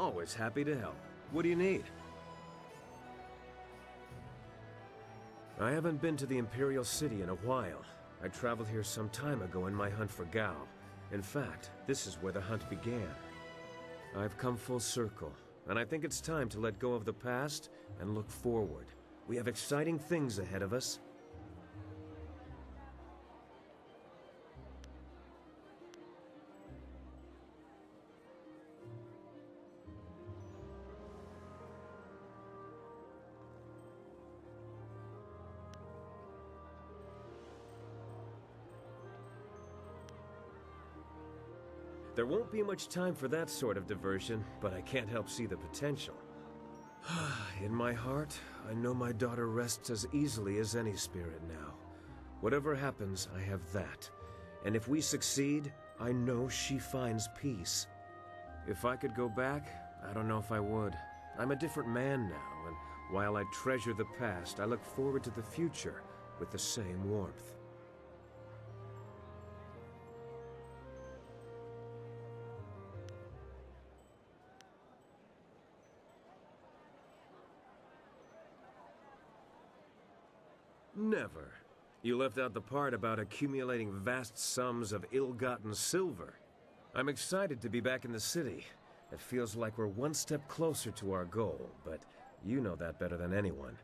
Always happy to help. What do you need? I haven't been to the Imperial City in a while. I traveled here some time ago in my hunt for Gao. In fact, this is where the hunt began. I've come full circle, and I think it's time to let go of the past and look forward. We have exciting things ahead of us. There won't be much time for that sort of diversion, but I can't help see the potential. In my heart, I know my daughter rests as easily as any spirit now. Whatever happens, I have that. And if we succeed, I know she finds peace. If I could go back, I don't know if I would. I'm a different man now, and while I treasure the past, I look forward to the future with the same warmth. Never. You left out the part about accumulating vast sums of ill-gotten silver. I'm excited to be back in the city. It feels like we're one step closer to our goal, but you know that better than anyone.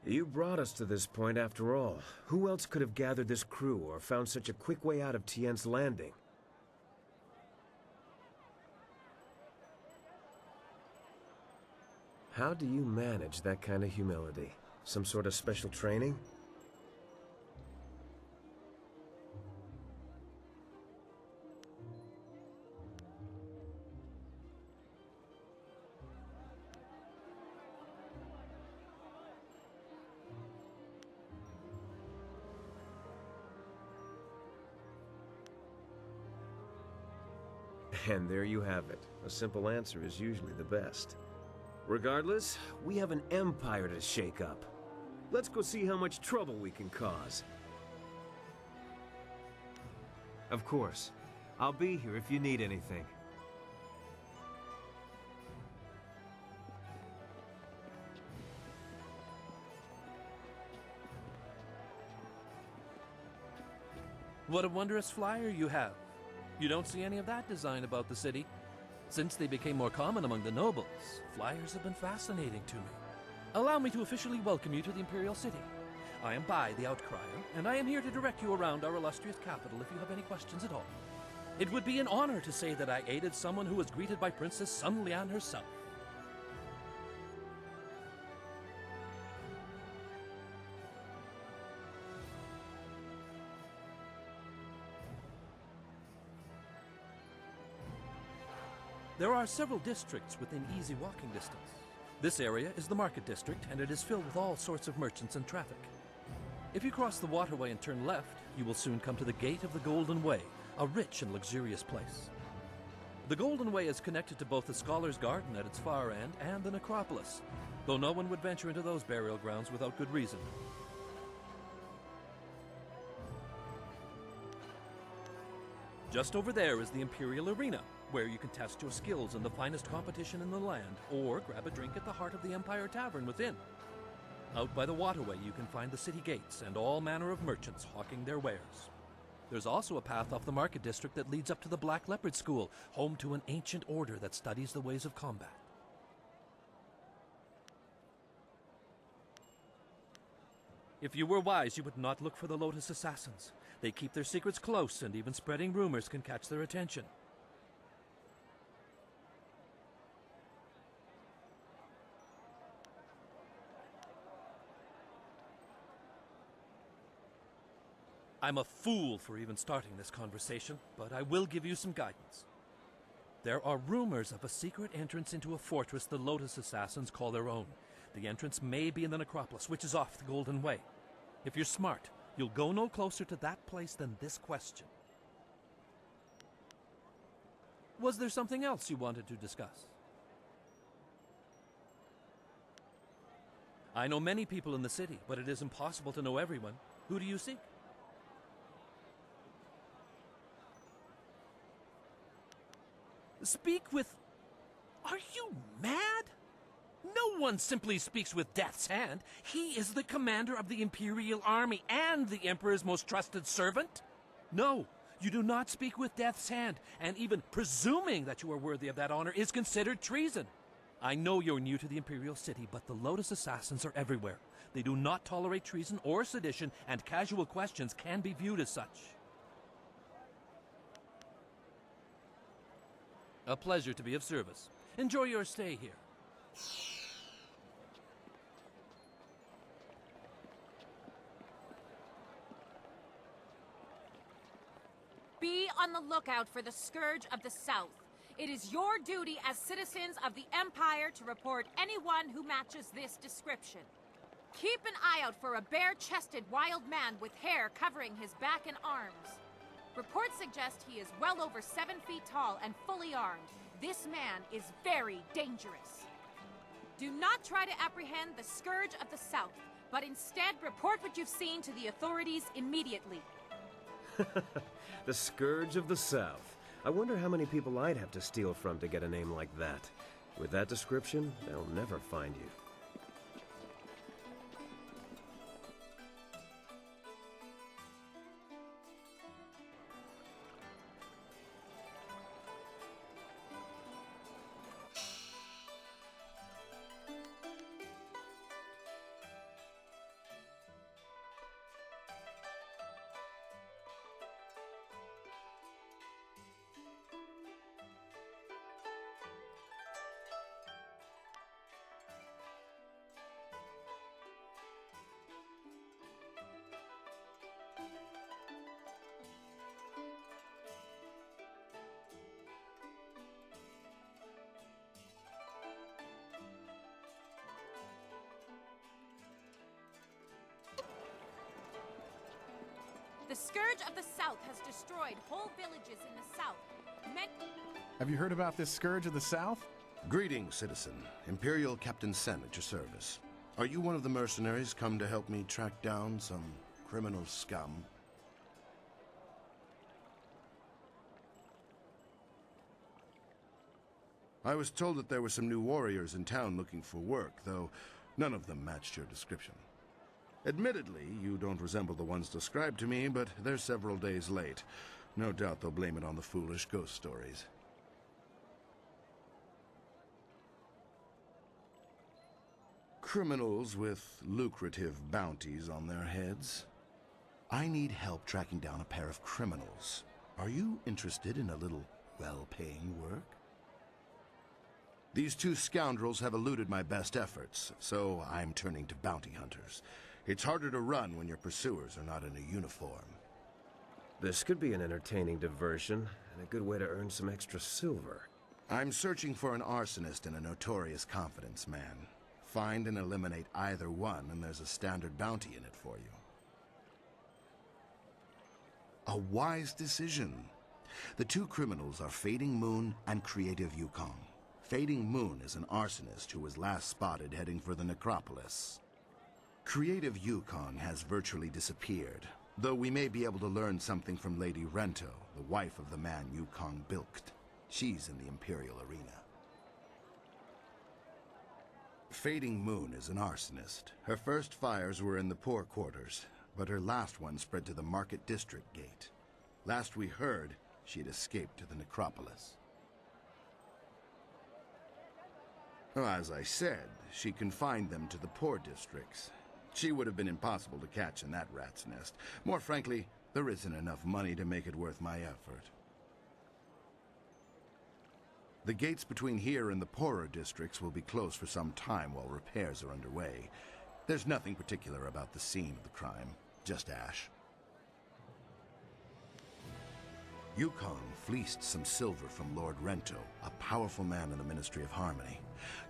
You brought us to this point after all. Who else could have gathered this crew or found such a quick way out of Tien's Landing? How do you manage that kind of humility? Some sort of special training? And there you have it. A simple answer is usually the best. Regardless, we have an empire to shake up. Let's go see how much trouble we can cause. Of course. I'll be here if you need anything. What a wondrous flyer you have. You don't see any of that design about the city. Since they became more common among the nobles, flyers have been fascinating to me. Allow me to officially welcome you to the Imperial City. I am Bai, the Outcrier, and I am here to direct you around our illustrious capital if you have any questions at all. It would be an honor to say that I aided someone who was greeted by Princess Sun Lian herself. There are several districts within easy walking distance. This area is the market district, and it is filled with all sorts of merchants and traffic. If you cross the waterway and turn left, you will soon come to the Gate of the Golden Way, a rich and luxurious place. The Golden Way is connected to both the Scholar's Garden at its far end and the Necropolis, though no one would venture into those burial grounds without good reason. Just over there is the Imperial Arena, where you can test your skills in the finest competition in the land, or grab a drink at the heart of the Empire Tavern within. Out by the waterway you can find the city gates and all manner of merchants hawking their wares. There's also a path off the market district that leads up to the Black Leopard School, home to an ancient order that studies the ways of combat. If you were wise, you would not look for the Lotus Assassins. They keep their secrets close, and even spreading rumors can catch their attention. I'm a fool for even starting this conversation, but I will give you some guidance. There are rumors of a secret entrance into a fortress the Lotus Assassins call their own. The entrance may be in the Necropolis, which is off the Golden Way. If you're smart, you'll go no closer to that place than this question. Was there something else you wanted to discuss? I know many people in the city, but it is impossible to know everyone. Who do you seek? Speak with Are you mad? No one simply speaks with Death's Hand. He is the commander of the Imperial Army and the Emperor's most trusted servant. No, you do not speak with Death's Hand, and even presuming that you are worthy of that honor is considered treason. I know you're new to the Imperial City, but the Lotus Assassins are everywhere. They do not tolerate treason or sedition, and casual questions can be viewed as such. A pleasure to be of service. Enjoy your stay here. Be on the lookout for the Scourge of the South. It is your duty as citizens of the Empire to report anyone who matches this description. Keep an eye out for a bare-chested wild man with hair covering his back and arms. Reports suggest he is well over 7 feet tall and fully armed. This man is very dangerous. Do not try to apprehend the Scourge of the South, but instead report what you've seen to the authorities immediately. The Scourge of the South. I wonder how many people I'd have to steal from to get a name like that. With that description, they'll never find you. The Scourge of the South has destroyed whole villages in the south. Have you heard about this Scourge of the South? Greetings, citizen. Imperial Captain Sen at your service. Are you one of the mercenaries come to help me track down some criminal scum? I was told that there were some new warriors in town looking for work, though none of them matched your description. Admittedly, you don't resemble the ones described to me, but they're several days late. No doubt they'll blame it on the foolish ghost stories. Criminals with lucrative bounties on their heads. I need help tracking down a pair of criminals. Are you interested in a little well-paying work? These two scoundrels have eluded my best efforts, so I'm turning to bounty hunters. It's harder to run when your pursuers are not in a uniform. This could be an entertaining diversion, and a good way to earn some extra silver. I'm searching for an arsonist and a notorious confidence man. Find and eliminate either one, and there's a standard bounty in it for you. A wise decision. The two criminals are Fading Moon and Creative Yukong. Fading Moon is an arsonist who was last spotted heading for the necropolis. Creative Yukong has virtually disappeared, though we may be able to learn something from Lady Rento, the wife of the man Yukong bilked. She's in the Imperial arena. Fading Moon is an arsonist. Her first fires were in the poor quarters, but her last one spread to the Market District Gate. Last we heard, she'd escaped to the necropolis. Well, as I said, she confined them to the poor districts. She would have been impossible to catch in that rat's nest. More frankly, there isn't enough money to make it worth my effort. The gates between here and the poorer districts will be closed for some time while repairs are underway. There's nothing particular about the scene of the crime, just ash. Yukong fleeced some silver from Lord Rento, a powerful man in the Ministry of Harmony.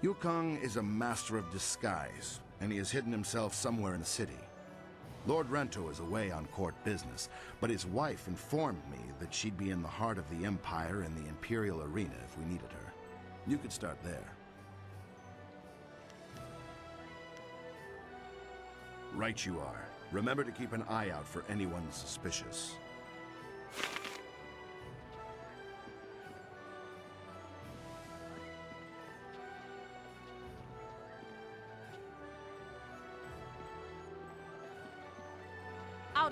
Yukong is a master of disguise, and he has hidden himself somewhere in the city. Lord Rento is away on court business, but his wife informed me that she'd be in the heart of the Empire in the Imperial arena if we needed her. You could start there. Right you are. Remember to keep an eye out for anyone suspicious.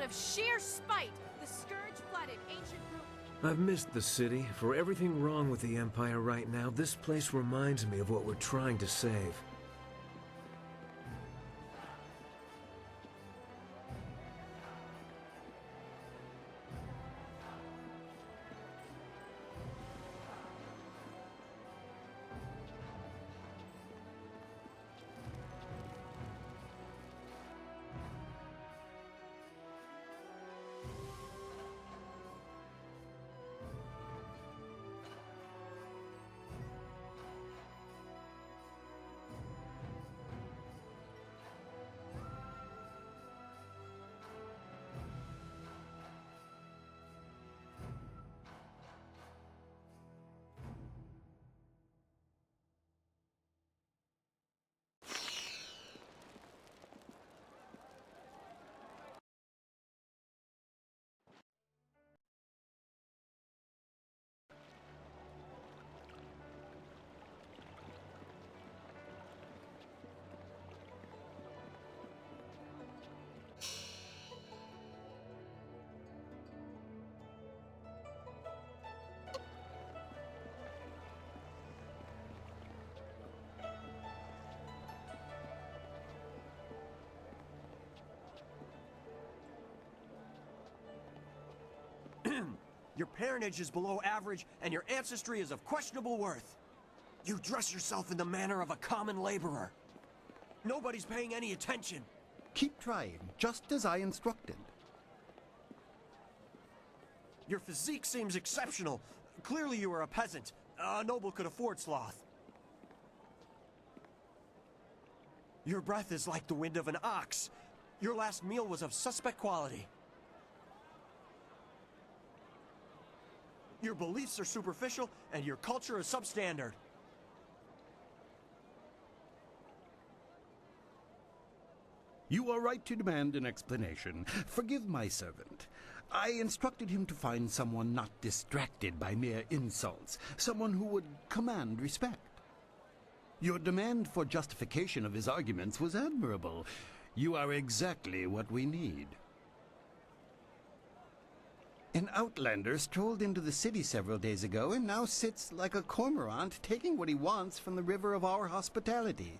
of sheer spite, the Scourge flooded ancient ruins. I've missed the city. For everything wrong with the Empire right now, this place reminds me of what we're trying to save. Your parentage is below average, and your ancestry is of questionable worth. You dress yourself in the manner of a common laborer. Nobody's paying any attention. Keep trying, just as I instructed. Your physique seems exceptional. Clearly you are a peasant. A noble could afford sloth. Your breath is like the wind of an ox. Your last meal was of suspect quality. Your beliefs are superficial, and your culture is substandard. You are right to demand an explanation. Forgive my servant. I instructed him to find someone not distracted by mere insults, someone who would command respect. Your demand for justification of his arguments was admirable. You are exactly what we need. An outlander strolled into the city several days ago and now sits like a cormorant taking what he wants from the river of our hospitality.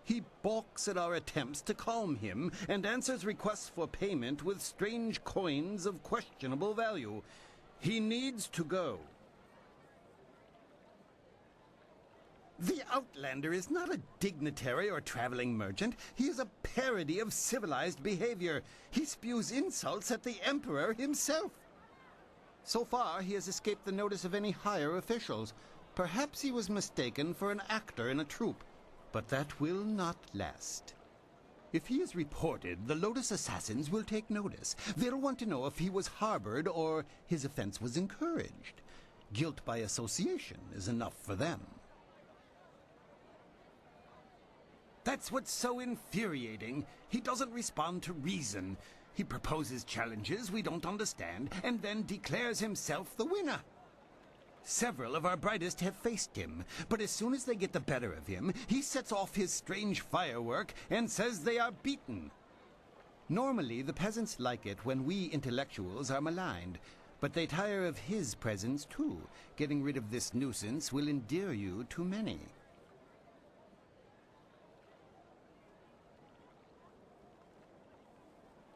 He balks at our attempts to calm him and answers requests for payment with strange coins of questionable value. He needs to go. The outlander is not a dignitary or traveling merchant. He is a parody of civilized behavior. He spews insults at the Emperor himself. So far, he has escaped the notice of any higher officials. Perhaps he was mistaken for an actor in a troupe. But that will not last. If he is reported, the Lotus assassins will take notice. They'll want to know if he was harbored or his offense was encouraged. Guilt by association is enough for them. That's what's so infuriating. He doesn't respond to reason. He proposes challenges we don't understand, and then declares himself the winner. Several of our brightest have faced him, but as soon as they get the better of him, he sets off his strange firework and says they are beaten. Normally, the peasants like it when we intellectuals are maligned, but they tire of his presence too. Getting rid of this nuisance will endear you to many.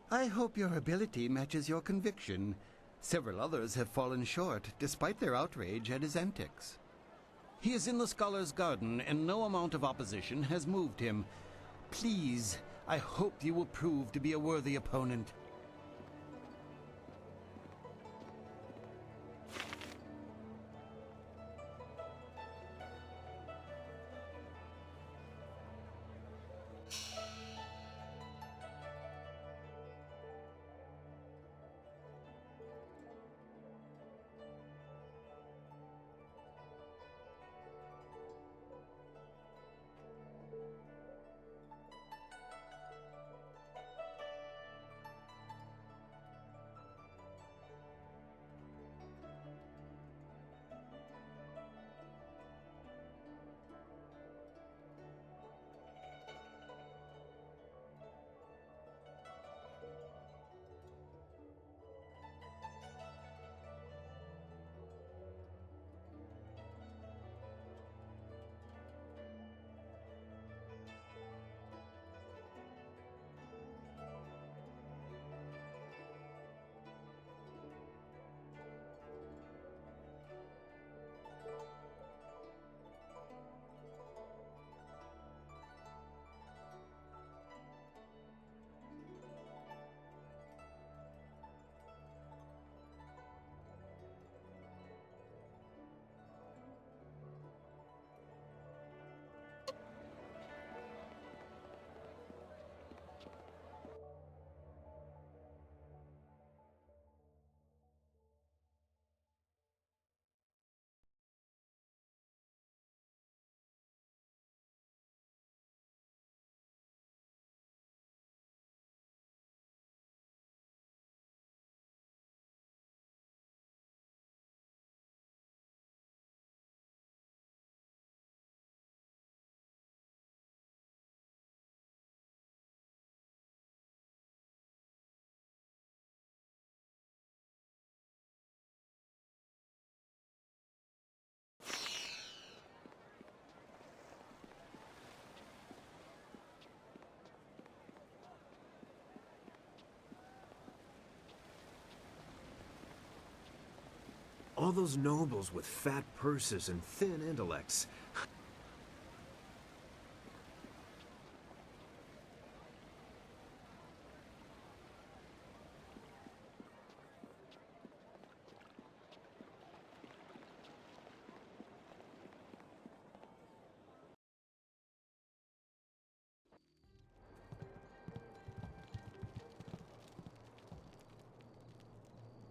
I hope your ability matches your conviction. Several others have fallen short, despite their outrage at his antics. He is in the Scholar's Garden, and no amount of opposition has moved him. Please, I hope you will prove to be a worthy opponent. All those nobles with fat purses and thin intellects.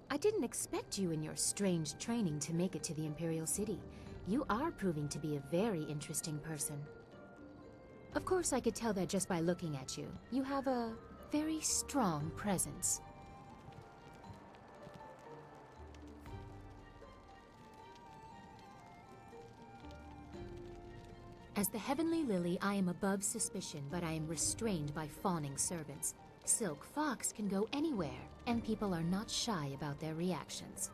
I didn't expect you in your strange training to make it to the Imperial City. You are proving to be a very interesting person. Of course, I could tell that just by looking at you. You have a very strong presence. As the Heavenly Lily, I am above suspicion, but I am restrained by fawning servants. Silk Fox can go anywhere, and people are not shy about their reactions.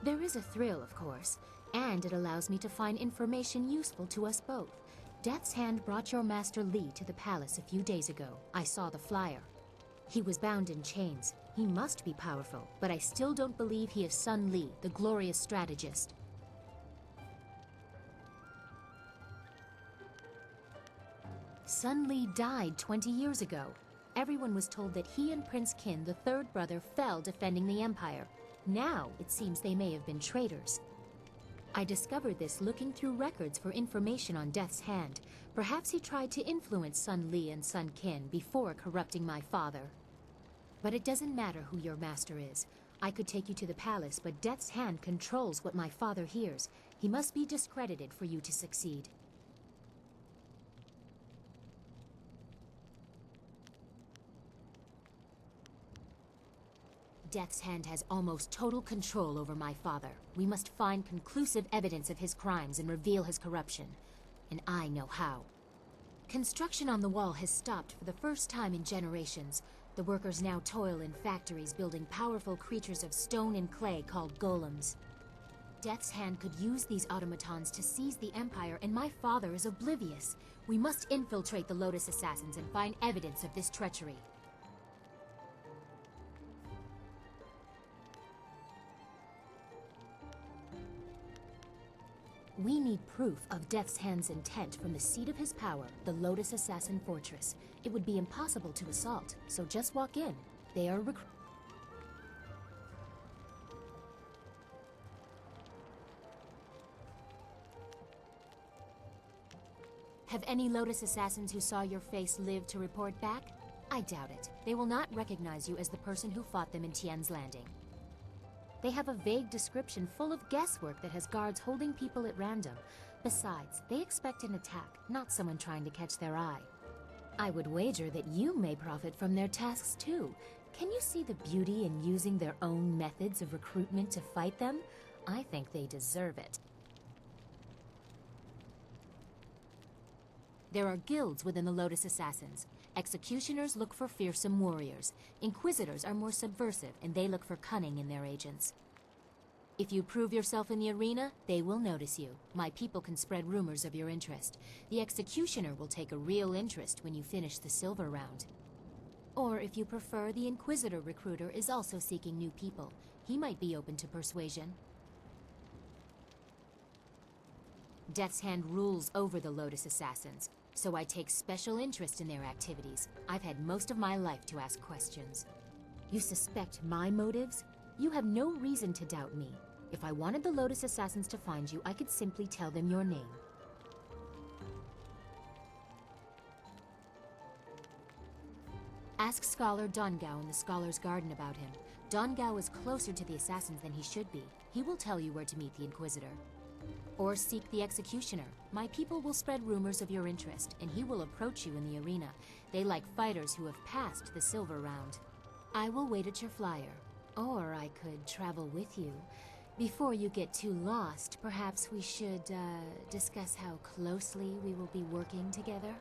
There is a thrill, of course, and it allows me to find information useful to us both. Death's Hand brought your Master Li to the palace a few days ago. I saw the flyer. He was bound in chains. He must be powerful, but I still don't believe he is Sun Li, the glorious strategist. Sun Li died 20 years ago. Everyone was told that he and Prince Qin, the third brother, fell defending the Empire. Now, it seems they may have been traitors. I discovered this looking through records for information on Death's Hand. Perhaps he tried to influence Sun Li and Sun Qin before corrupting my father. But it doesn't matter who your master is. I could take you to the palace, but Death's Hand controls what my father hears. He must be discredited for you to succeed. Death's Hand has almost total control over my father. We must find conclusive evidence of his crimes and reveal his corruption. And I know how. Construction on the wall has stopped for the first time in generations. The workers now toil in factories building powerful creatures of stone and clay called golems. Death's Hand could use these automatons to seize the Empire, and my father is oblivious. We must infiltrate the Lotus Assassins and find evidence of this treachery. We need proof of Death's Hand's intent from the seat of his power, the Lotus Assassin Fortress. It would be impossible to assault, so just walk in. They are Have any Lotus Assassins who saw your face lived to report back? I doubt it. They will not recognize you as the person who fought them in Tian's Landing. They have a vague description full of guesswork that has guards holding people at random. Besides, they expect an attack, not someone trying to catch their eye. I would wager that you may profit from their tasks too. Can you see the beauty in using their own methods of recruitment to fight them? I think they deserve it. There are guilds within the Lotus Assassins. Executioners look for fearsome warriors. Inquisitors are more subversive, and they look for cunning in their agents. If you prove yourself in the arena, they will notice you. My people can spread rumors of your interest. The Executioner will take a real interest when you finish the silver round. Or if you prefer, the Inquisitor recruiter is also seeking new people. He might be open to persuasion. Death's Hand rules over the Lotus Assassins, so I take special interest in their activities. I've had most of my life to ask questions. You suspect my motives? You have no reason to doubt me. If I wanted the Lotus Assassins to find you, I could simply tell them your name. Ask Scholar Dongao in the Scholar's Garden about him. Dongao is closer to the Assassins than he should be. He will tell you where to meet the Inquisitor. Or seek the Executioner. My people will spread rumors of your interest, and he will approach you in the arena. They like fighters who have passed the silver round. I will wait at your flyer. Or I could travel with you. Before you get too lost, perhaps we should, discuss how closely we will be working together?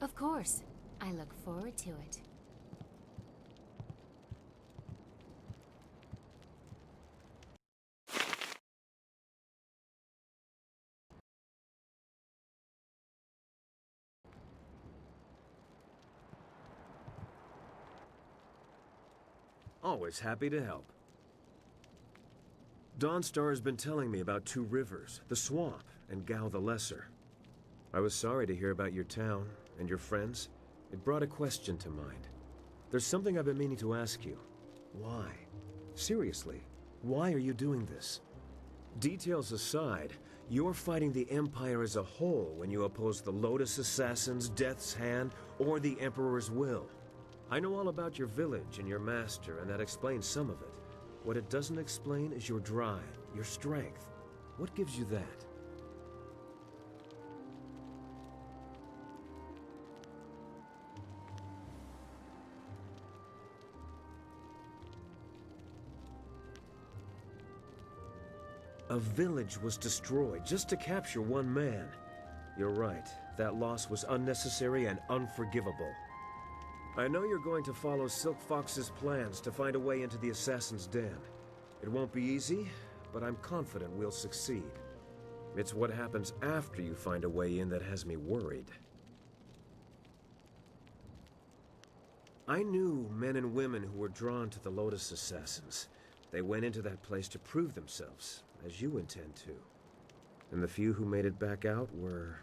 Of course. I look forward to it. Always happy to help. Dawnstar has been telling me about Two Rivers, the Swamp, and Gao the Lesser. I was sorry to hear about your town and your friends. It brought a question to mind. There's something I've been meaning to ask you. Why? Seriously, why are you doing this? Details aside, you're fighting the Empire as a whole when you oppose the Lotus Assassins, Death's Hand, or the Emperor's will. I know all about your village and your master, and that explains some of it. What it doesn't explain is your drive, your strength. What gives you that? A village was destroyed just to capture one man. You're right, that loss was unnecessary and unforgivable. I know you're going to follow Silk Fox's plans to find a way into the Assassin's Den. It won't be easy, but I'm confident we'll succeed. It's what happens after you find a way in that has me worried. I knew men and women who were drawn to the Lotus Assassins. They went into that place to prove themselves, as you intend to. And the few who made it back out were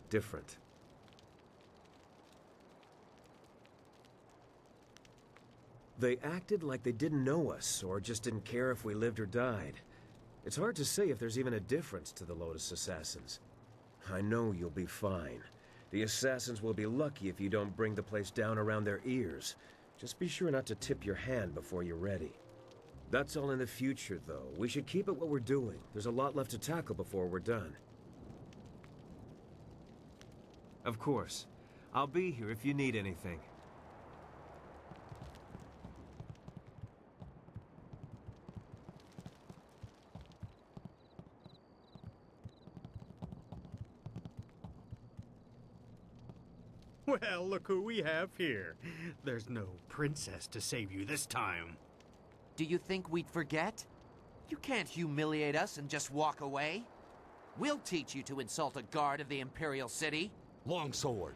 different. They acted like they didn't know us, or just didn't care if we lived or died. It's hard to say if there's even a difference to the Lotus Assassins. I know you'll be fine. The Assassins will be lucky if you don't bring the place down around their ears. Just be sure not to tip your hand before you're ready. That's all in the future, though. We should keep at what we're doing. There's a lot left to tackle before we're done. Of course. I'll be here if you need anything. Well, look who we have here. There's no princess to save you this time. Do you think we'd forget? You can't humiliate us and just walk away. We'll teach you to insult a guard of the Imperial City. Longsword.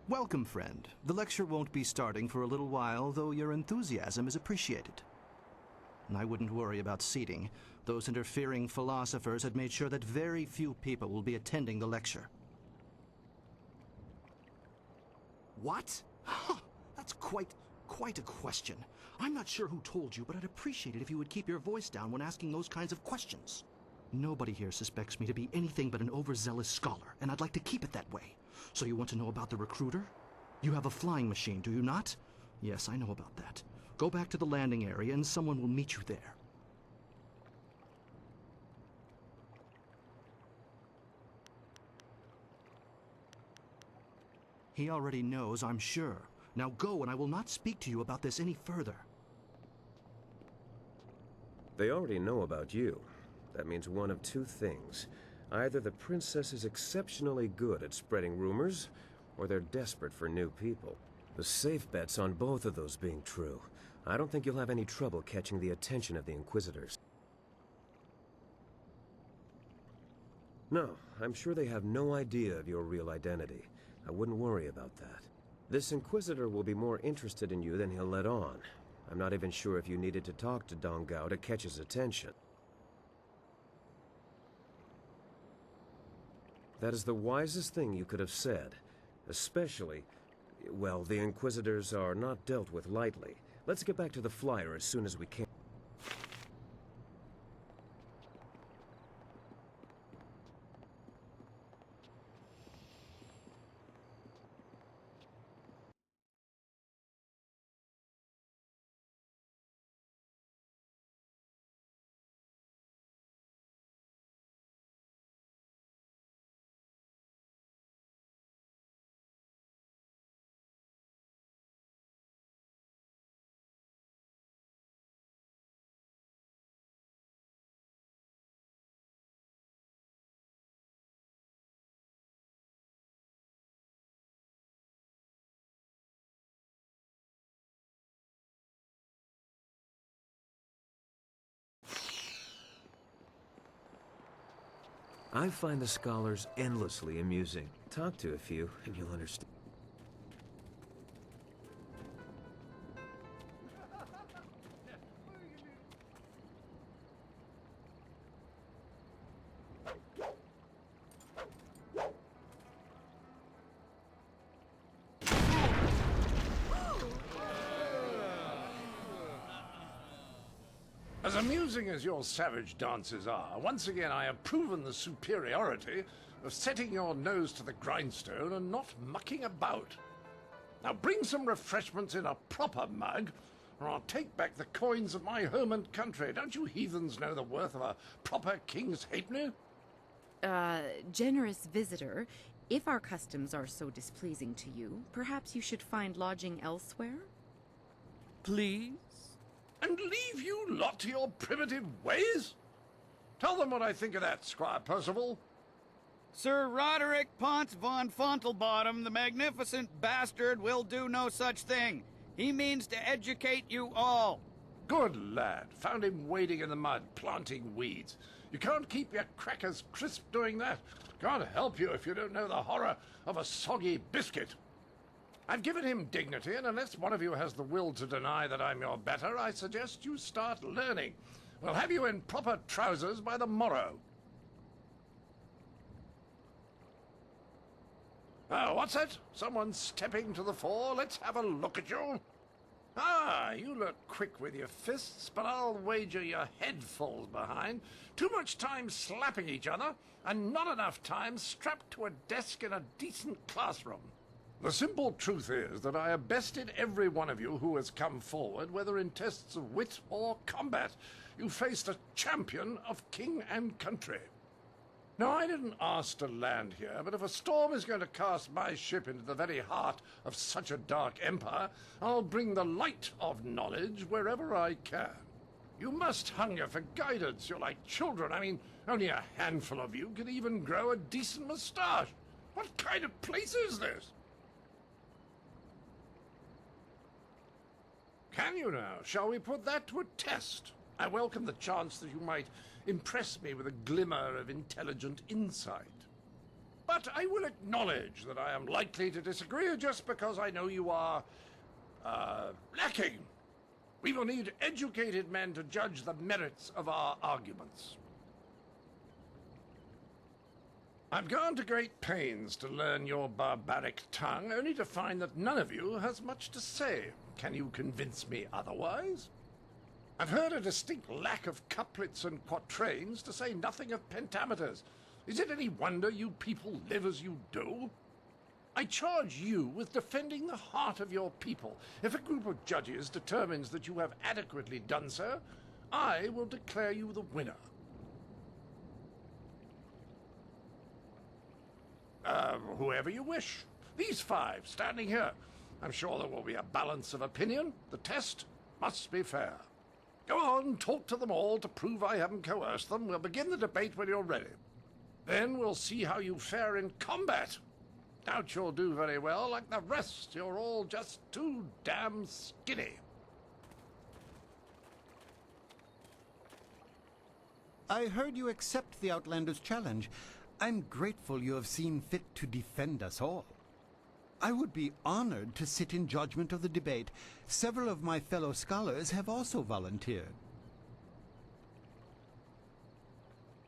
Welcome, friend. The lecture won't be starting for a little while, though your enthusiasm is appreciated. And I wouldn't worry about seating. Those interfering philosophers had made sure that very few people will be attending the lecture. What? Huh, that's quite a question. I'm not sure who told you, but I'd appreciate it if you would keep your voice down when asking those kinds of questions. Nobody here suspects me to be anything but an overzealous scholar, and I'd like to keep it that way. So you want to know about the recruiter? You have a flying machine, do you not? Yes, I know about that. Go back to the landing area and someone will meet you there. He already knows, I'm sure. Now go, and I will not speak to you about this any further. They already know about you. That means one of two things. Either the princess is exceptionally good at spreading rumors, or they're desperate for new people. The safe bet's on both of those being true. I don't think you'll have any trouble catching the attention of the Inquisitors. No, I'm sure they have no idea of your real identity. I wouldn't worry about that. This Inquisitor will be more interested in you than he'll let on. I'm not even sure if you needed to talk to Dong Gao to catch his attention. That is the wisest thing you could have said. Especially, well, the Inquisitors are not dealt with lightly. Let's get back to the flyer as soon as we can. I find the scholars endlessly amusing. Talk to a few, and you'll understand. As amusing as your savage dances are, once again I have proven the superiority of setting your nose to the grindstone and not mucking about. Now bring some refreshments in a proper mug, or I'll take back the coins of my home and country. Don't you heathens know the worth of a proper king's halfpenny? Generous visitor, if our customs are so displeasing to you, perhaps you should find lodging elsewhere? Please? And leave you lot to your primitive ways? Tell them what I think of that, Squire Percival. Sir Roderick Ponce von Fontelbottom, the magnificent bastard, will do no such thing. He means to educate you all. Good lad. Found him wading in the mud, planting weeds. You can't keep your crackers crisp doing that. Can't help you if you don't know the horror of a soggy biscuit. I've given him dignity, and unless one of you has the will to deny that I'm your better, I suggest you start learning. We'll have you in proper trousers by the morrow. Oh, what's that? Someone stepping to the fore? Let's have a look at you. Ah, you look quick with your fists, but I'll wager your head falls behind. Too much time slapping each other, and not enough time strapped to a desk in a decent classroom. The simple truth is that I have bested every one of you who has come forward, whether in tests of wit or combat. You faced a champion of king and country. Now, I didn't ask to land here, but if a storm is going to cast my ship into the very heart of such a dark empire, I'll bring the light of knowledge wherever I can. You must hunger for guidance. You're like children. I mean, only a handful of you can even grow a decent moustache. What kind of place is this? Can you now? Shall we put that to a test? I welcome the chance that you might impress me with a glimmer of intelligent insight. But I will acknowledge that I am likely to disagree just because I know you are, lacking. We will need educated men to judge the merits of our arguments. I've gone to great pains to learn your barbaric tongue, only to find that none of you has much to say. Can you convince me otherwise? I've heard a distinct lack of couplets and quatrains, to say nothing of pentameters. Is it any wonder you people live as you do? I charge you with defending the heart of your people. If a group of judges determines that you have adequately done so, I will declare you the winner. Whoever you wish. These five, standing here. I'm sure there will be a balance of opinion. The test must be fair. Go on, talk to them all to prove I haven't coerced them. We'll begin the debate when you're ready. Then we'll see how you fare in combat. Doubt you'll do very well. Like the rest, you're all just too damn skinny. I heard you accept the Outlander's challenge. I'm grateful you have seen fit to defend us all. I would be honored to sit in judgment of the debate. Several of my fellow scholars have also volunteered.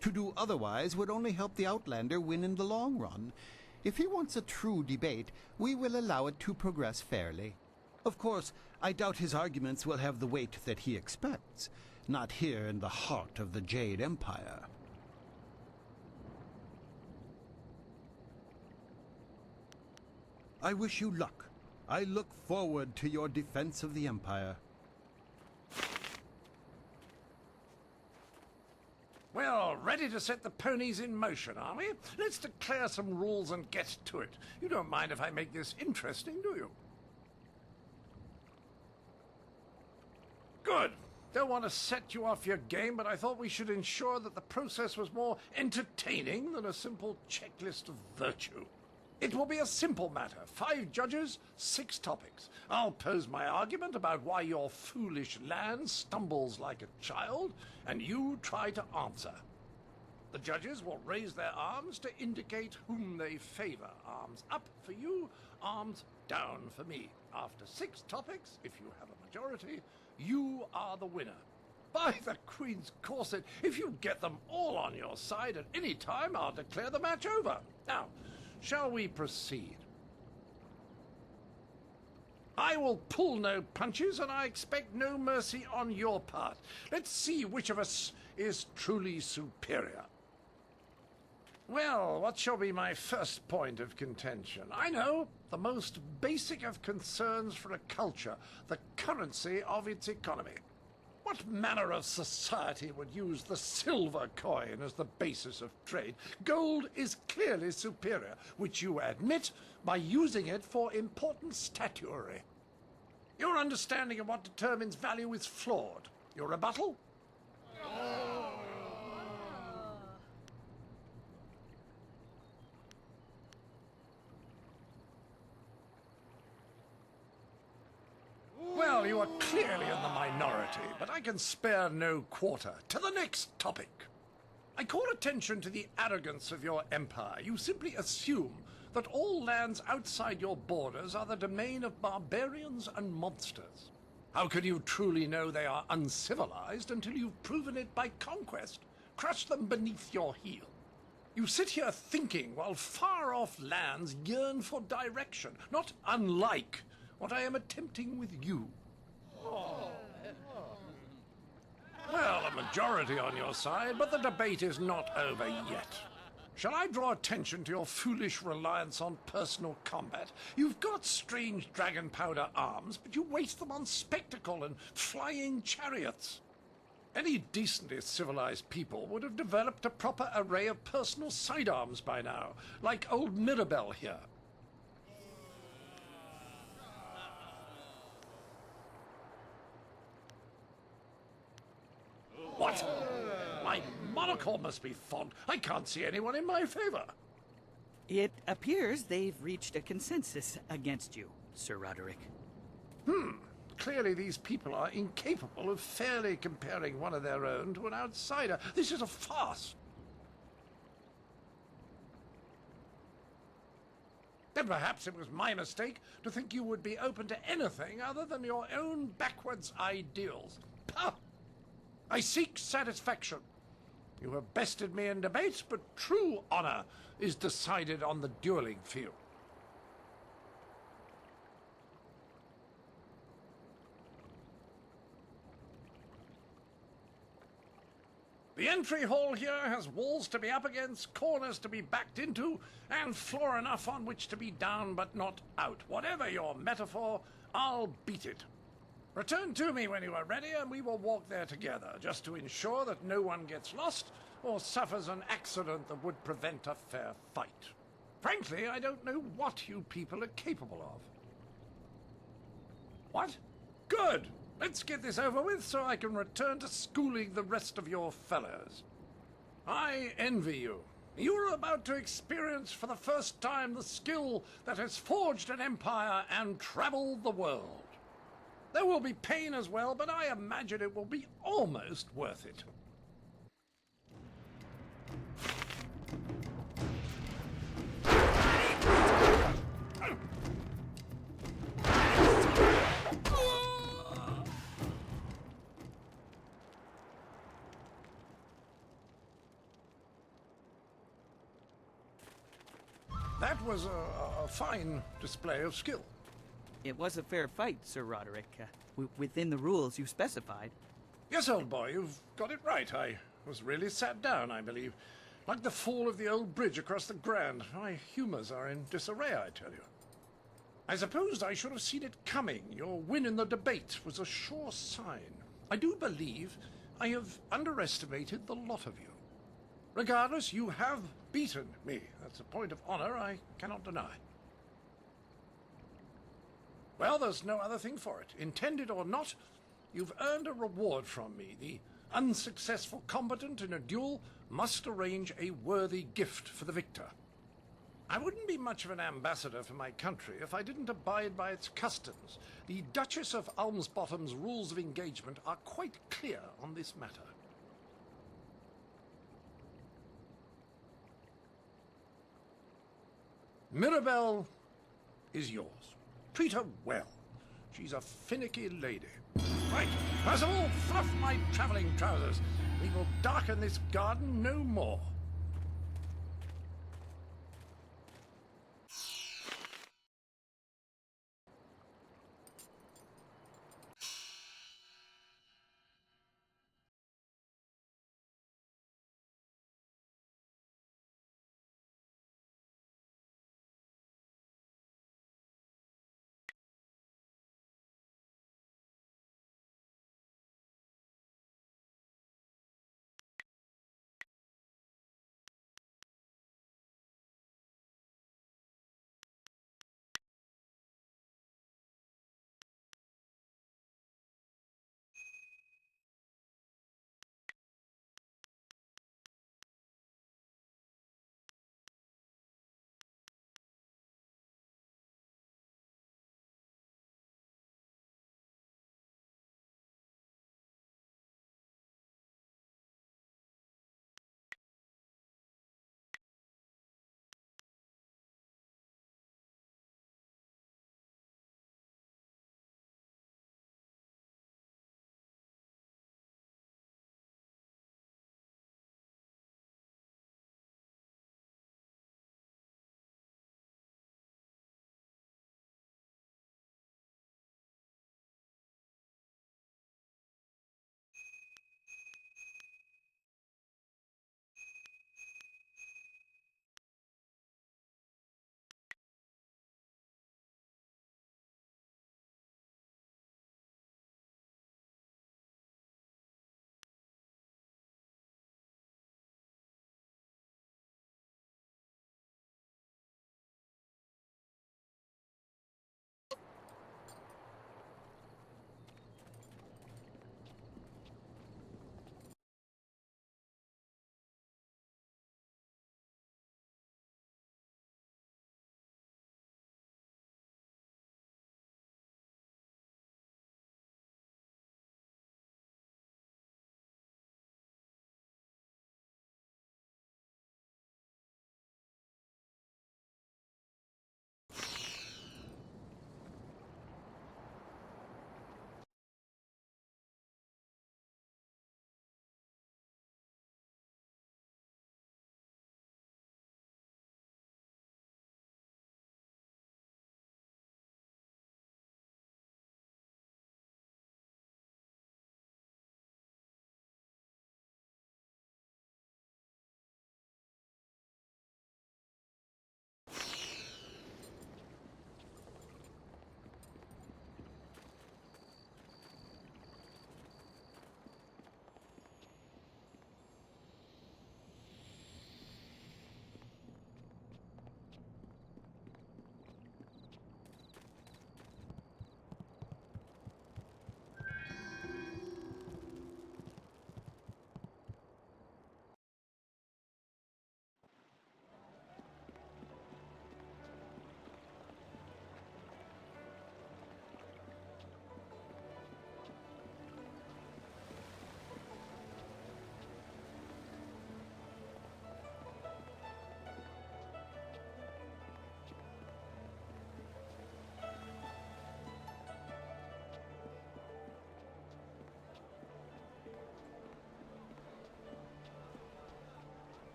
To do otherwise would only help the Outlander win in the long run. If he wants a true debate, we will allow it to progress fairly. Of course, I doubt his arguments will have the weight that he expects. Not here in the heart of the Jade Empire. I wish you luck. I look forward to your defense of the Empire. Well, ready to set the ponies in motion, are we? Let's declare some rules and get to it. You don't mind if I make this interesting, do you? Good. Don't want to set you off your game, but I thought we should ensure that the process was more entertaining than a simple checklist of virtue. It will be a simple matter. 5 judges, 6 topics. I'll pose my argument about why your foolish land stumbles like a child, and you try to answer. The judges will raise their arms to indicate whom they favor. Arms up for you, arms down for me. After 6 topics, if you have a majority, you are the winner. By the Queen's corset, if you get them all on your side at any time, I'll declare the match over. Now, shall we proceed? I will pull no punches, and I expect no mercy on your part. Let's see which of us is truly superior. Well, what shall be my first point of contention? I know, the most basic of concerns for a culture, the currency of its economy. What manner of society would use the silver coin as the basis of trade? Gold is clearly superior, which you admit by using it for important statuary. Your understanding of what determines value is flawed. Your rebuttal? Well, you are clearly in the minority, but I can spare no quarter. To the next topic. I call attention to the arrogance of your empire. You simply assume that all lands outside your borders are the domain of barbarians and monsters. How can you truly know they are uncivilized until you've proven it by conquest? Crush them beneath your heel. You sit here thinking while far-off lands yearn for direction, not unlike what I am attempting with you. Well, a majority on your side, but the debate is not over yet. Shall I draw attention to your foolish reliance on personal combat? You've got strange dragon powder arms, but you waste them on spectacle and flying chariots. Any decently civilized people would have developed a proper array of personal sidearms by now, like old Mirabelle here. What? My monocle must be fogged. I can't see anyone in my favor. It appears they've reached a consensus against you, Sir Roderick. Clearly these people are incapable of fairly comparing one of their own to an outsider. This is a farce. Then perhaps it was my mistake to think you would be open to anything other than your own backwards ideals. Pah! I seek satisfaction. You have bested me in debate, but true honor is decided on the dueling field. The entry hall here has walls to be up against, corners to be backed into, and floor enough on which to be down but not out. Whatever your metaphor, I'll beat it. Return to me when you are ready, and we will walk there together, just to ensure that no one gets lost or suffers an accident that would prevent a fair fight. Frankly, I don't know what you people are capable of. What? Good! Let's get this over with so I can return to schooling the rest of your fellows. I envy you. You're about to experience for the first time the skill that has forged an empire and traveled the world. There will be pain as well, but I imagine it will be almost worth it. That was a fine display of skill. It was a fair fight, Sir Roderick, within the rules you specified. Yes, old boy, you've got it right. I was really sat down, I believe. Like the fall of the old bridge across the Grand. My humours are in disarray, I tell you. I suppose I should have seen it coming. Your win in the debate was a sure sign. I do believe I have underestimated the lot of you. Regardless, you have beaten me. That's a point of honor I cannot deny. Well, there's no other thing for it. Intended or not, you've earned a reward from me. The unsuccessful combatant in a duel must arrange a worthy gift for the victor. I wouldn't be much of an ambassador for my country if I didn't abide by its customs. The Duchess of Almsbottom's rules of engagement are quite clear on this matter. Mirabelle is yours. Treat her well. She's a finicky lady. Right, Percival, fluff my traveling trousers. We will darken this garden no more.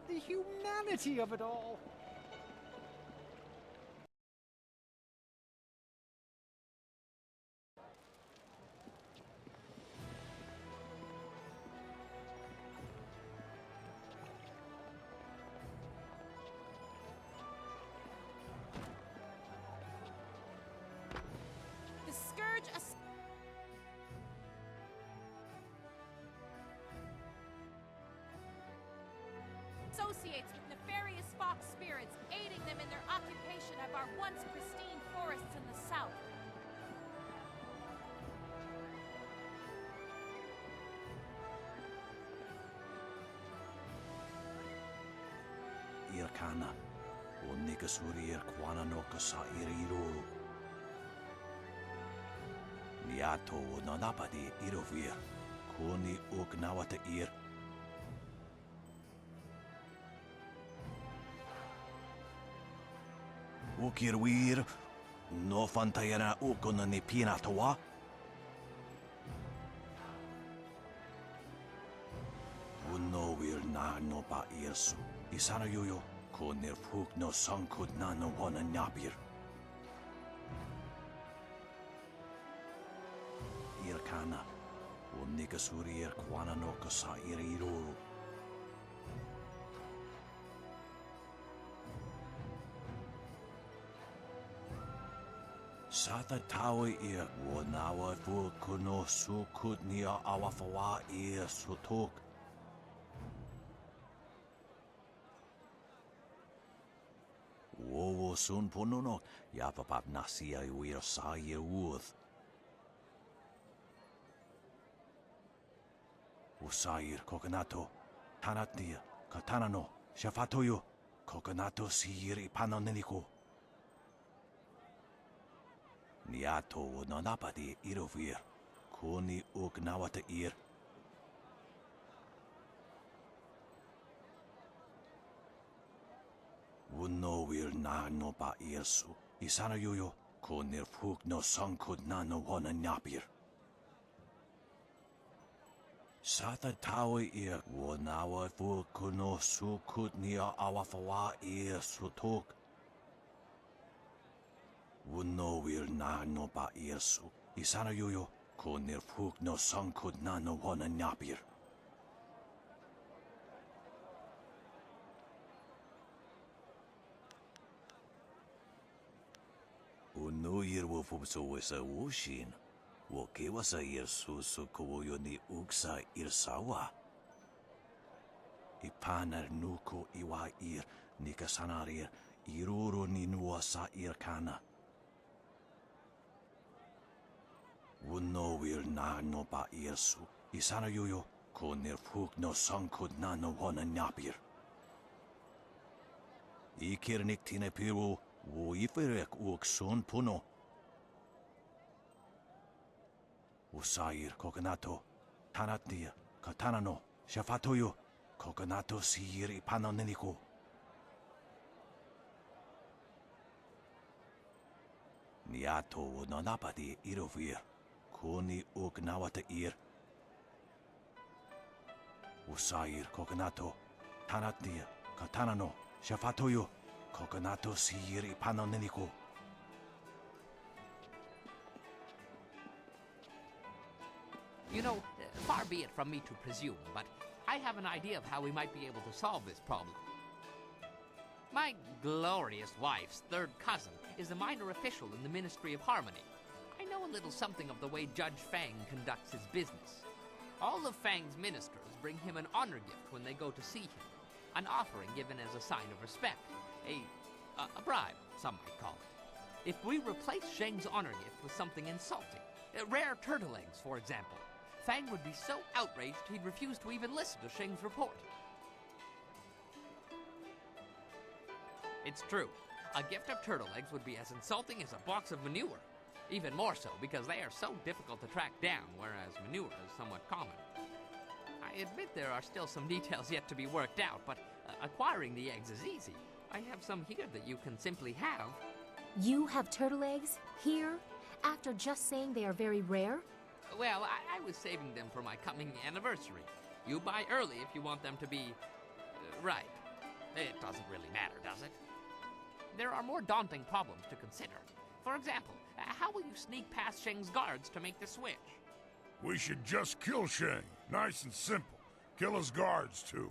The humanity of it all! The Scourge associates with nefarious fox spirits, aiding them in their occupation of our once pristine forests in the south. kana. O nikasuri kwana no kasa iriro. Niato o nanapadi irovir. Kuni uknawata ir. Ukirwir. No fantayana ukona ni pinatawa. Uno will na no pa irsu. Isana yuyo. Konir fuk no sankud na no wana nyapir. Irkana. Unikasuri kwana no kasa iriruru. Sata tawi ir wanawa fu kuno sukut nia awafawa ir sutuk. Wowo sun pununok yapapap nasia ir sa ir wuth. Usair kokanato, tanatnia, katanano, shafatoyo, kokanato sir ipanoneniko. Niato nanapadi irovir, kuni ugnawata ir. Uno will na no pa irsu, isana yuyo, kunir fuk no sankud na no wana nyapir. Sata tawi ir wanawa fu kuno sukut nia awafawa ir sutuk. Uno will na no pa irsu. Isana yuyo kunir fuk no sankut na no wana nyapir. Uno ir wo fubso wesa wushin. Wokewasa irsu sukuyo ni uksa irsawa. Ipanar nuko iwa ir nikasanarir iruro ni nuasa irkana. Uno will na no pa irsu. Isana yuyo konir fuk no sankud na no wana nyapir. Ikirnik tine piru wo iferek uk son puno. Usair kokanato, tanatnia, katanano, shafatoyo, kokanato sir ipanoneniko. Niato nanapadi irovir, kuni ugnawata ir. Usair kokanato, tanatnia, katanano, shafatoyo, kokanato sir ipanoneniko. You know, far be it from me to presume, but I have an idea of how we might be able to solve this problem. My glorious wife's third cousin is a minor official in the Ministry of Harmony. I know a little something of the way Judge Fang conducts his business. All of Fang's ministers bring him an honor gift when they go to see him, an offering given as a sign of respect, a bribe, some might call it. If we replace Sheng's honor gift with something insulting, rare turtle eggs, for example, Fang would be so outraged he'd refuse to even listen to Sheng's report. It's true. A gift of turtle eggs would be as insulting as a box of manure. Even more so because they are so difficult to track down, whereas manure is somewhat common. I admit there are still some details yet to be worked out, but acquiring the eggs is easy. I have some here that you can simply have. You have turtle eggs? Here? After just saying they are very rare? Well, I was saving them for my coming anniversary. You buy early if you want them to be... right. It doesn't really matter, does it? There are more daunting problems to consider. For example, how will you sneak past Sheng's guards to make the switch? We should just kill Sheng. Nice and simple. Kill his guards, too.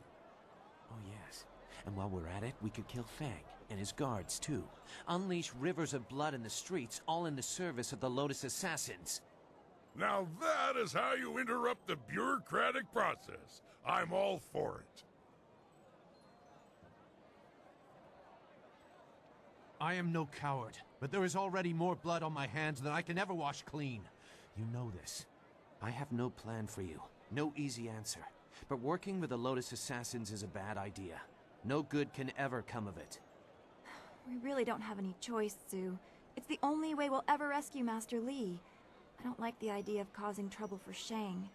Oh, yes. And while we're at it, we could kill Fang and his guards, too. Unleash rivers of blood in the streets, all in the service of the Lotus Assassins. Now that is how you interrupt the bureaucratic process. I'm all for it. I am no coward, but there is already more blood on my hands than I can ever wash clean. You know this. I have no plan for you, no easy answer. But working with the Lotus Assassins is a bad idea. No good can ever come of it. We really don't have any choice, Sue. It's the only way we'll ever rescue Master Li. I don't like the idea of causing trouble for Shang.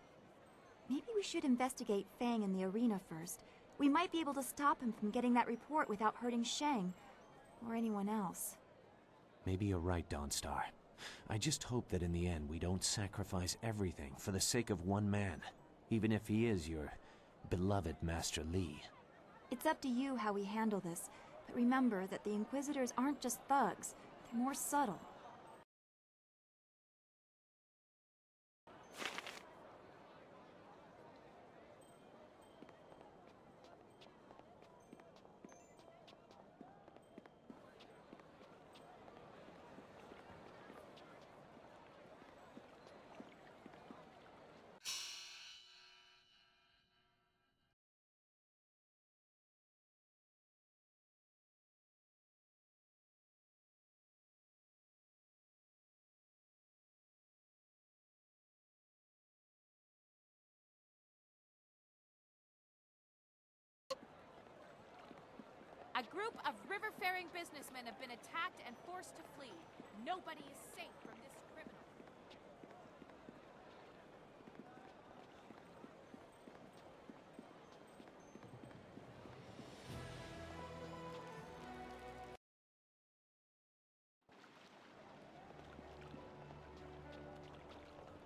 Maybe we should investigate Fang in the arena first. We might be able to stop him from getting that report without hurting Shang. Or anyone else. Maybe you're right, Dawnstar. I just hope that in the end we don't sacrifice everything for the sake of one man, even if he is your beloved Master Li. It's up to you how we handle this, but remember that the Inquisitors aren't just thugs. They're more subtle. A group of river-faring businessmen have been attacked and forced to flee. Nobody is safe from this criminal.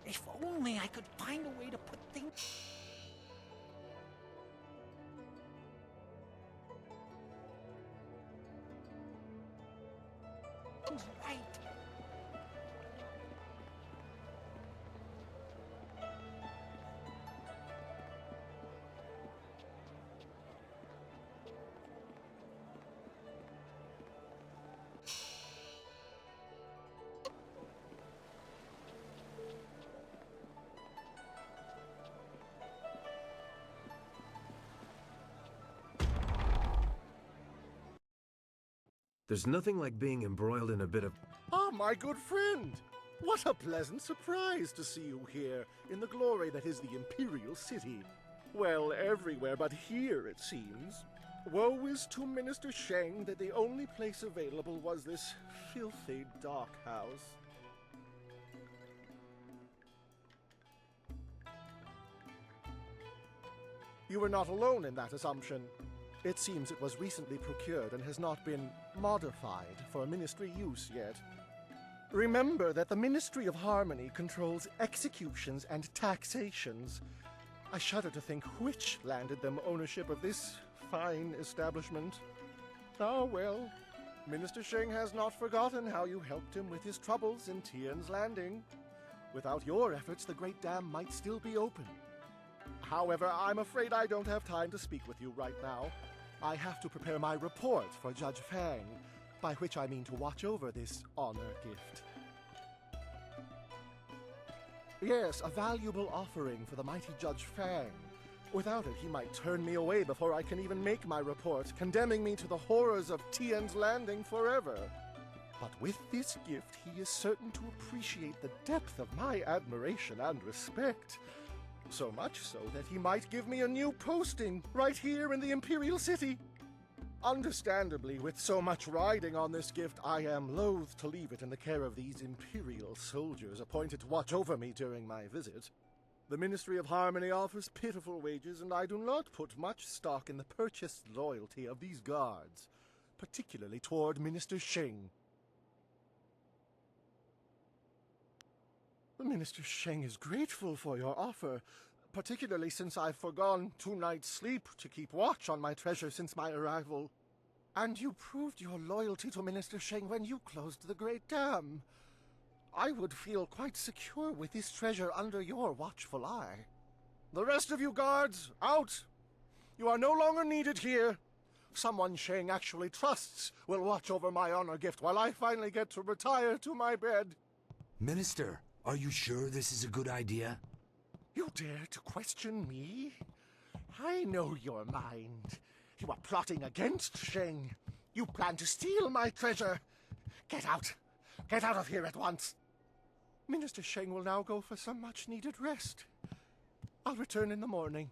If only I could find a way to put things... right. There's nothing like being embroiled in a bit of... Ah, my good friend! What a pleasant surprise to see you here, in the glory that is the Imperial City. Well, everywhere but here, it seems. Woe is to Minister Shang that the only place available was this filthy dockhouse. You were not alone in that assumption. It seems it was recently procured and has not been modified for ministry use yet. Remember that the Ministry of Harmony controls executions and taxations. I shudder to think which landed them ownership of this fine establishment. Ah, well, Minister Sheng has not forgotten how you helped him with his troubles in Tian's Landing. Without your efforts, the Great Dam might still be open. However, I'm afraid I don't have time to speak with you right now. I have to prepare my report for Judge Fang, by which I mean to watch over this honor gift. Yes, a valuable offering for the mighty Judge Fang. Without it, he might turn me away before I can even make my report, condemning me to the horrors of Tian's Landing forever. But with this gift, he is certain to appreciate the depth of my admiration and respect. So much so that he might give me a new posting right here in the Imperial City. Understandably, with so much riding on this gift, I am loath to leave it in the care of these Imperial soldiers appointed to watch over me during my visit. The Ministry of Harmony offers pitiful wages, and I do not put much stock in the purchased loyalty of these guards, particularly toward Minister Sheng. Minister Sheng is grateful for your offer, particularly since I've forgone 2 nights' sleep to keep watch on my treasure since my arrival. And you proved your loyalty to Minister Sheng when you closed the Great Dam. I would feel quite secure with this treasure under your watchful eye. The rest of you guards, out! You are no longer needed here. Someone Sheng actually trusts will watch over my honor gift while I finally get to retire to my bed. Minister, are you sure this is a good idea? You dare to question me? I know your mind. You are plotting against Sheng. You plan to steal my treasure. Get out. Get out of here at once. Minister Sheng will now go for some much-needed rest. I'll return in the morning.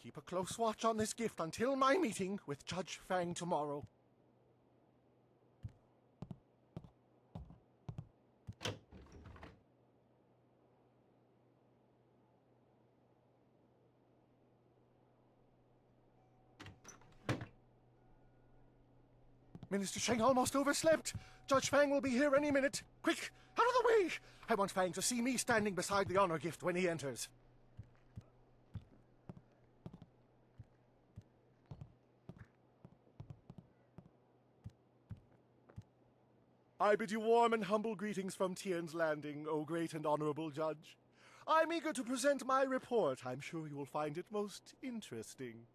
Keep a close watch on this gift until my meeting with Judge Fang tomorrow. Minister Sheng almost overslept. Judge Fang will be here any minute. Quick, out of the way! I want Fang to see me standing beside the honor gift when he enters. I bid you warm and humble greetings from Tien's Landing, O great and honorable judge. I'm eager to present my report. I'm sure you will find it most interesting.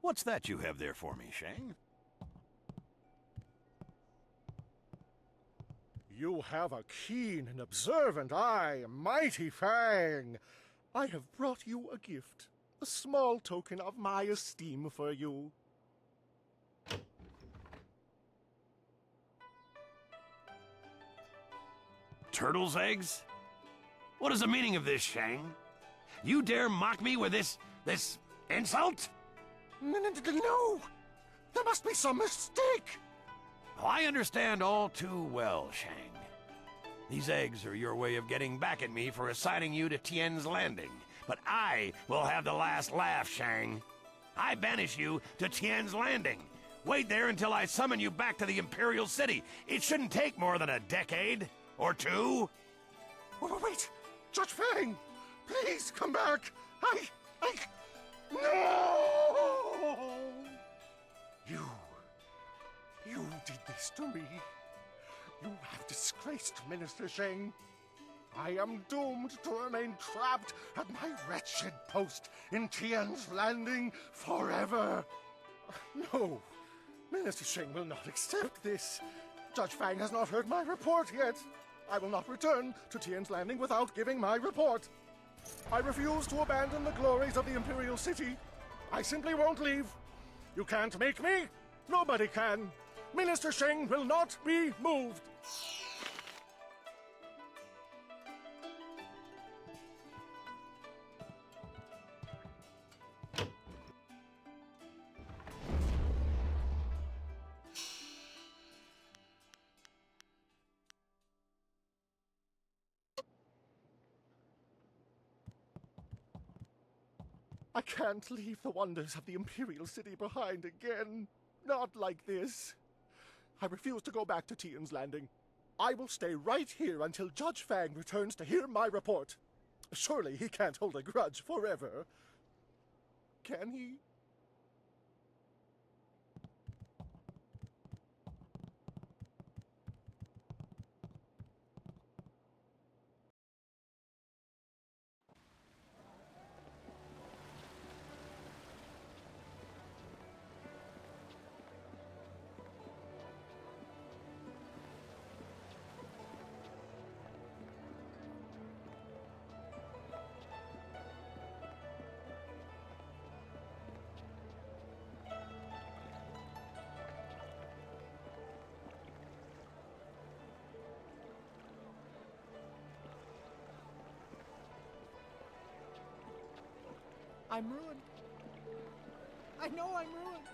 What's that you have there for me, Shang? You have a keen and observant eye, mighty Fang. I have brought you a gift, a small token of my esteem for you. Turtle's eggs? What is the meaning of this, Shang? You dare mock me with this insult? No! There must be some mistake! Oh, I understand all too well, Shang. These eggs are your way of getting back at me for assigning you to Tien's Landing. But I will have the last laugh, Shang. I banish you to Tien's Landing. Wait there until I summon you back to the Imperial City. It shouldn't take more than a decade. Or two? Wait! Judge Fang! Please come back! No! You did this to me. You have disgraced Minister Sheng. I am doomed to remain trapped at my wretched post in Tien's Landing forever. No, Minister Sheng will not accept this. Judge Fang has not heard my report yet. I will not return to Tien's Landing without giving my report. I refuse to abandon the glories of the Imperial City. I simply won't leave. You can't make me. Nobody can. Minister Sheng will not be moved. I can't leave the wonders of the Imperial City behind again. Not like this. I refuse to go back to Tien's Landing. I will stay right here until Judge Fang returns to hear my report. Surely he can't hold a grudge forever. Can he? I'm ruined. I know I'm ruined.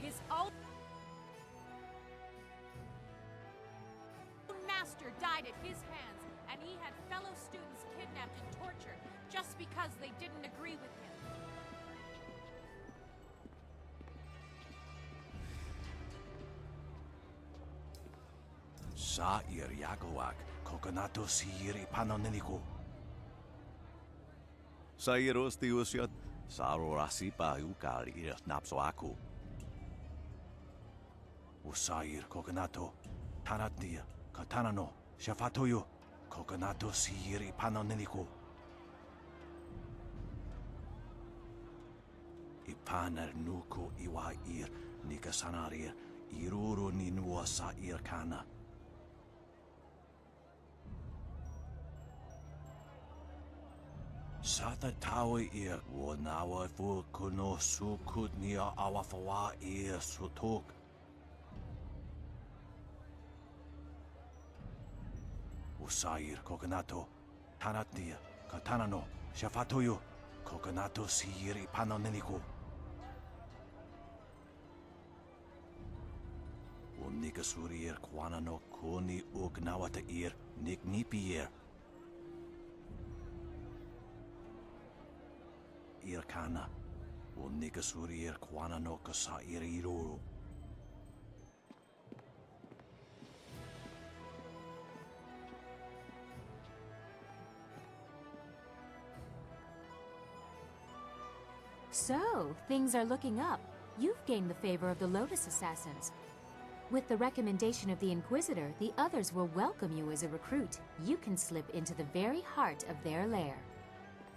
His own master died at his hands, and he had fellow students kidnapped and tortured just because they didn't agree with him. Sa yagawak kokonato siri panoneniko. Sa irosti usyat saro rasipa ukal ir napso aku. Usair kokonato tanatnia katanano shafatoyo kokonato siri panoneniko. Ipanar nuko iwa ir nikasanarir iruro ninua sa ir kana. Sata tawi ia wanawa fu kuno sukut nia awafawa ia sutuk. Usair kokonato, tanatnia, katanano, shafatoyo, kokonato siri panoneniku. Unika surier kwanano kuni ugnawata ir niknipier. Irkana, unika surier kwanano kasa iriruru. So, things are looking up. You've gained the favor of the Lotus Assassins. With the recommendation of the Inquisitor, the others will welcome you as a recruit. You can slip into the very heart of their lair.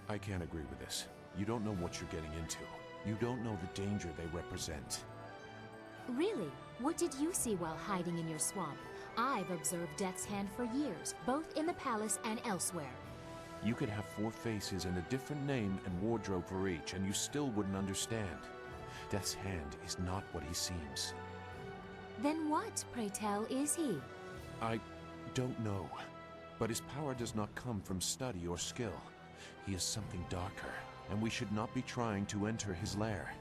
I can't agree with this. You don't know what you're getting into. You don't know the danger they represent. Really? What did you see while hiding in your swamp? I've observed Death's Hand for years, both in the palace and elsewhere. You could have 4 faces and a different name and wardrobe for each, and you still wouldn't understand. Death's Hand is not what he seems. Then what, pray tell, is he? I don't know. But his power does not come from study or skill. He is something darker, and we should not be trying to enter his lair.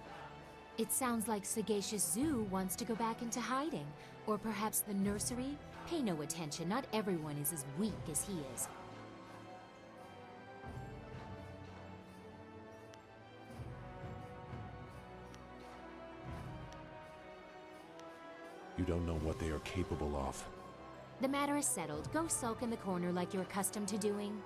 It sounds like Sagacious Zoo wants to go back into hiding. Or perhaps the nursery? Pay no attention, not everyone is as weak as he is. You don't know what they are capable of. The matter is settled. Go sulk in the corner like you're accustomed to doing.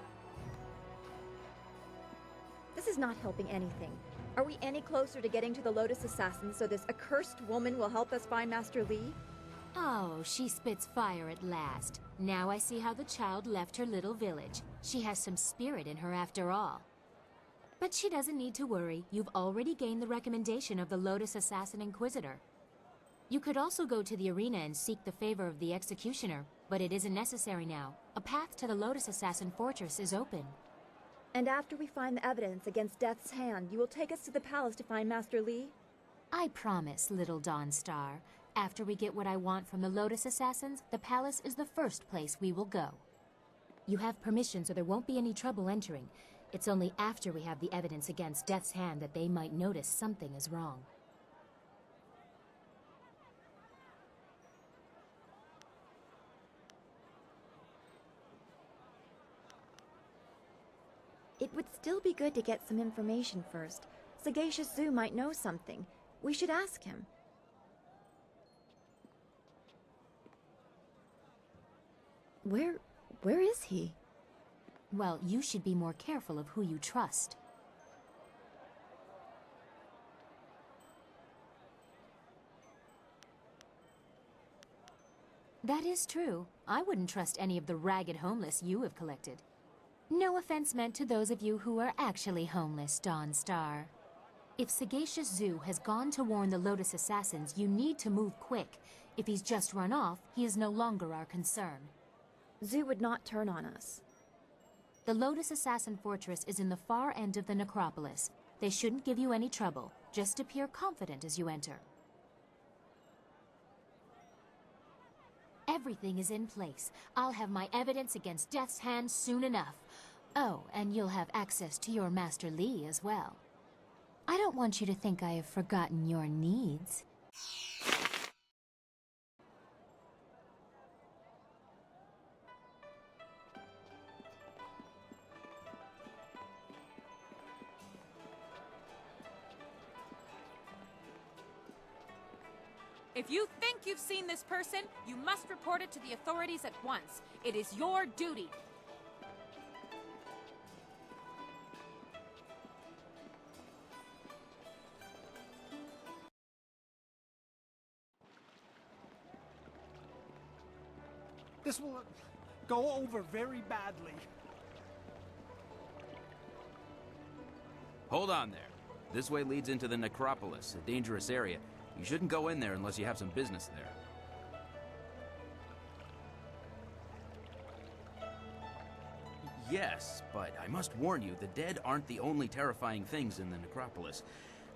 This is not helping anything. Are we any closer to getting to the Lotus Assassins so this accursed woman will help us find Master Li? Oh, she spits fire at last. Now I see how the child left her little village. She has some spirit in her after all. But she doesn't need to worry. You've already gained the recommendation of the Lotus Assassin Inquisitor. You could also go to the arena and seek the favor of the Executioner, but it isn't necessary now. A path to the Lotus Assassin Fortress is open. And after we find the evidence against Death's Hand, you will take us to the palace to find Master Li? I promise, little Dawnstar. After we get what I want from the Lotus Assassins, the palace is the first place we will go. You have permission, so there won't be any trouble entering. It's only after we have the evidence against Death's Hand that they might notice something is wrong. It would still be good to get some information first. Sagacious Zoo might know something. We should ask him. Where is he? Well, you should be more careful of who you trust. That is true. I wouldn't trust any of the ragged homeless you have collected. No offense meant to those of you who are actually homeless, Dawnstar. If Sagacious Zoo has gone to warn the Lotus Assassins, you need to move quick. If he's just run off, he is no longer our concern. Zoo would not turn on us. The Lotus Assassin Fortress is in the far end of the necropolis. They shouldn't give you any trouble. Just appear confident as you enter. Everything is in place. I'll have my evidence against Death's Hand soon enough. Oh, and you'll have access to your Master Li as well. I don't want you to think I have forgotten your needs. If you think you've seen this person, you must report it to the authorities at once. It is your duty. This will go over very badly. Hold on there. This way leads into the necropolis, a dangerous area. You shouldn't go in there unless you have some business there. yes, but I must warn you, the dead aren't the only terrifying things in the necropolis.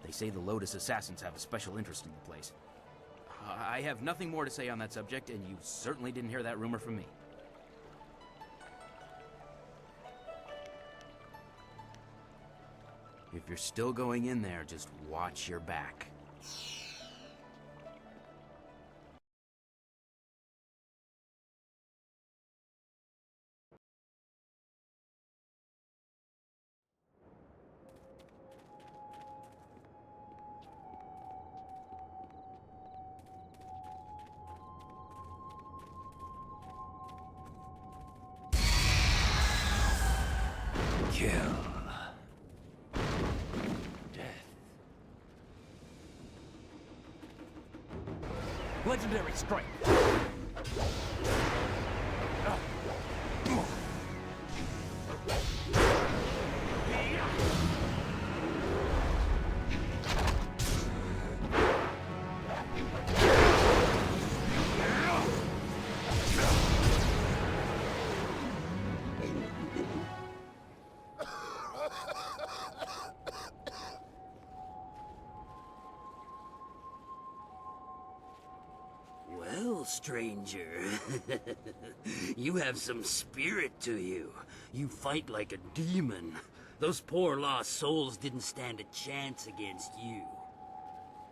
They say the Lotus assassins have a special interest in the place. I have nothing more to say on that subject, and you certainly didn't hear that rumor from me. If you're still going in there, just watch your back. Kill. Death. Legendary strike. Well, stranger, you have some spirit to you. You fight like a demon. Those poor lost souls didn't stand a chance against you.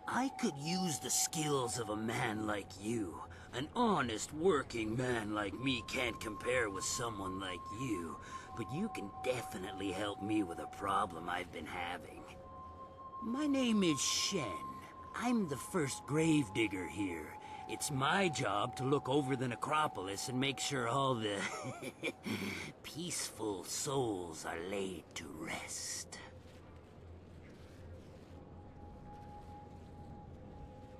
I could use the skills of a man like you. An honest working man like me can't compare with someone like you, but you can definitely help me with a problem I've been having. My name is Shen. I'm the first gravedigger here. It's my job to look over the necropolis and make sure all the peaceful souls are laid to rest.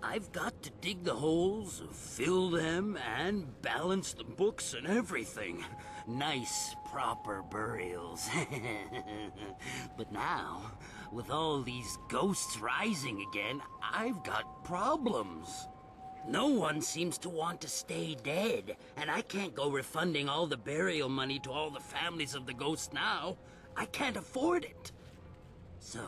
I've got to dig the holes, fill them, and balance the books and everything. Nice, proper burials. But now, with all these ghosts rising again, I've got problems. No one seems to want to stay dead, and I can't go refunding all the burial money to all the families of the ghosts now. I can't afford it. So,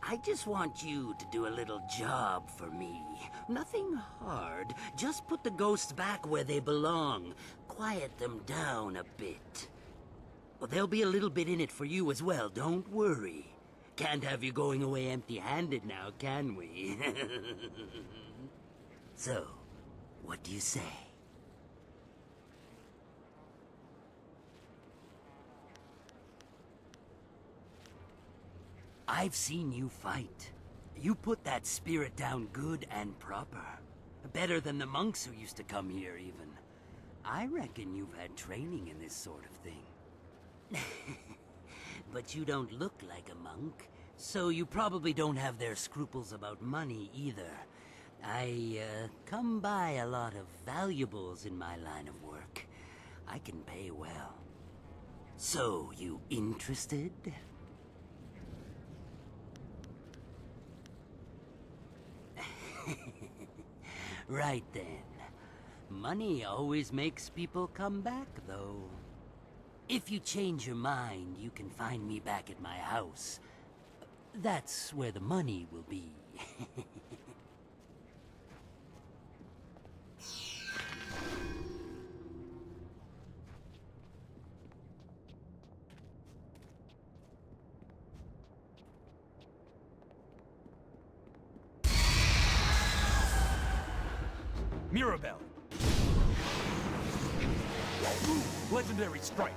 I just want you to do a little job for me. Nothing hard. Just put the ghosts back where they belong. Quiet them down a bit. Well, there'll be a little bit in it for you as well, don't worry. Can't have you going away empty-handed now, can we? So, what do you say? I've seen you fight. You put that spirit down good and proper. Better than the monks who used to come here, even. I reckon you've had training in this sort of thing. But you don't look like a monk, so you probably don't have their scruples about money either. I come by a lot of valuables in my line of work. I can pay well. So, you interested? Right then. Money always makes people come back, though. If you change your mind, you can find me back at my house. That's where the money will be. Mirabelle. Legendary strike.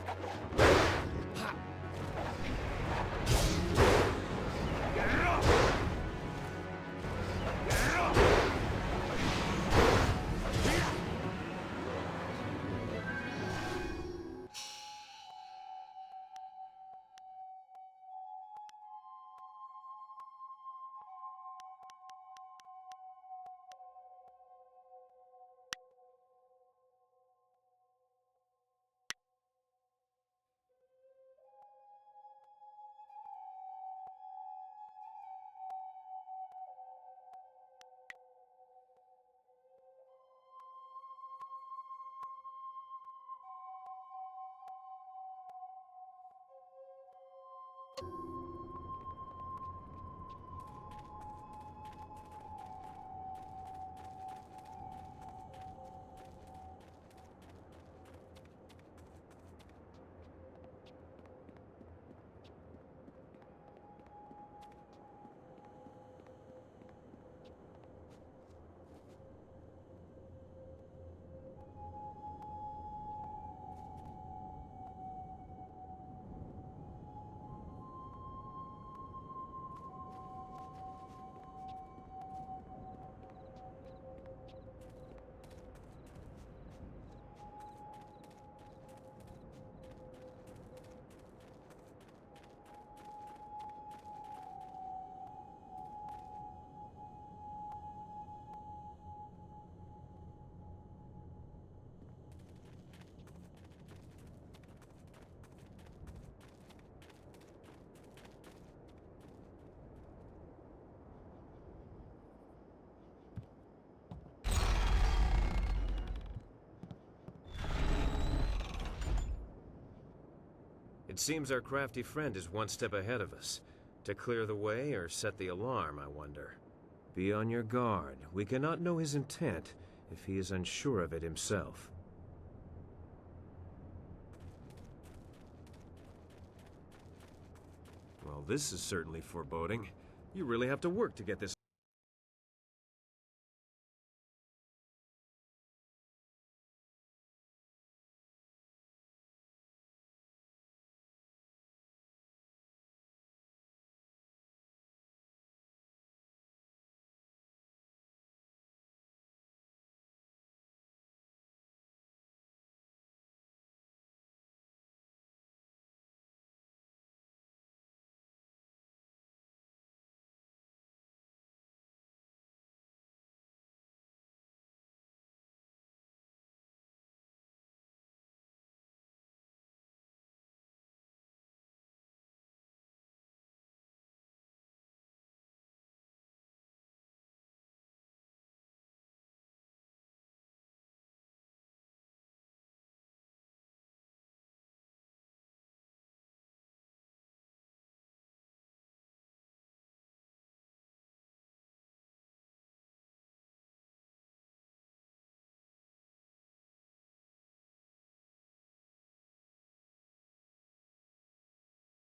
It seems our crafty friend is one step ahead of us. To clear the way or set the alarm, I wonder. Be on your guard. We cannot know his intent if he is unsure of it himself. Well, this is certainly foreboding. You really have to work to get this.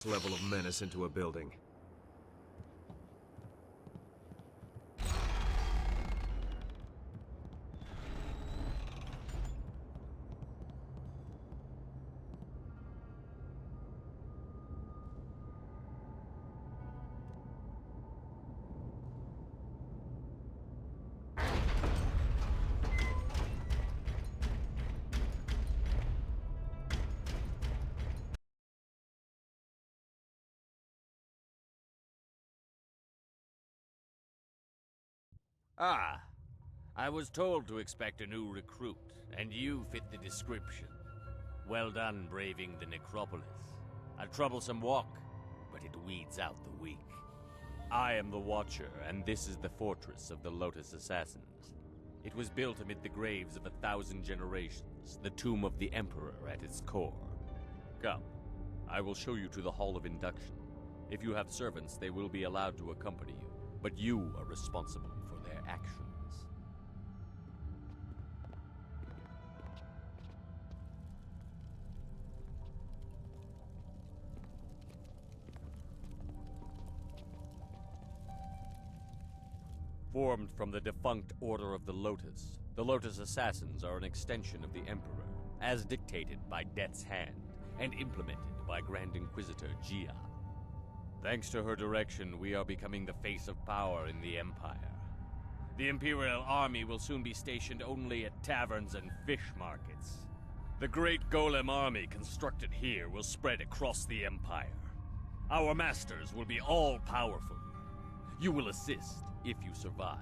Level of menace into a building. Ah, I was told to expect a new recruit, and you fit the description. Well done braving the necropolis. A troublesome walk, but it weeds out the weak. I am the Watcher, and this is the fortress of the Lotus Assassins. It was built amid the graves of 1,000 generations, the tomb of the Emperor at its core. Come, I will show you to the Hall of Induction. If you have servants, they will be allowed to accompany you, but you are responsible for their actions. Formed from the defunct Order of the Lotus Assassins are an extension of the Emperor, as dictated by Death's Hand, and implemented by Grand Inquisitor Gia. Thanks to her direction, we are becoming the face of power in the Empire. The Imperial Army will soon be stationed only at taverns and fish markets. The great Golem army constructed here will spread across the Empire. Our masters will be all-powerful. You will assist if you survive.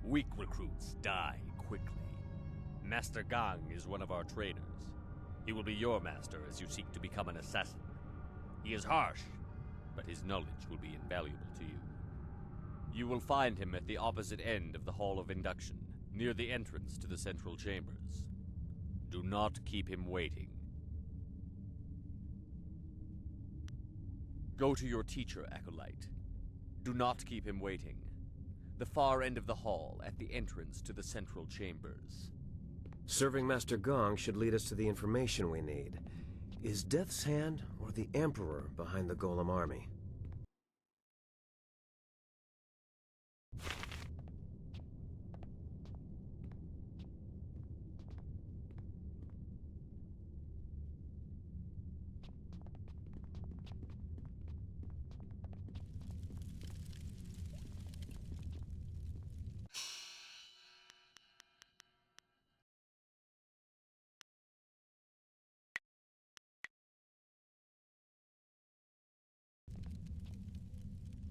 Weak recruits die quickly. Master Gang is one of our trainers. He will be your master as you seek to become an assassin. He is harsh, but his knowledge will be invaluable to you. You will find him at the opposite end of the Hall of Induction, near the entrance to the central chambers. Do not keep him waiting. Go to your teacher, Acolyte. Do not keep him waiting. The far end of the hall, at the entrance to the central chambers. Serving Master Gong should lead us to the information we need. Is Death's Hand or the Emperor behind the Golem army?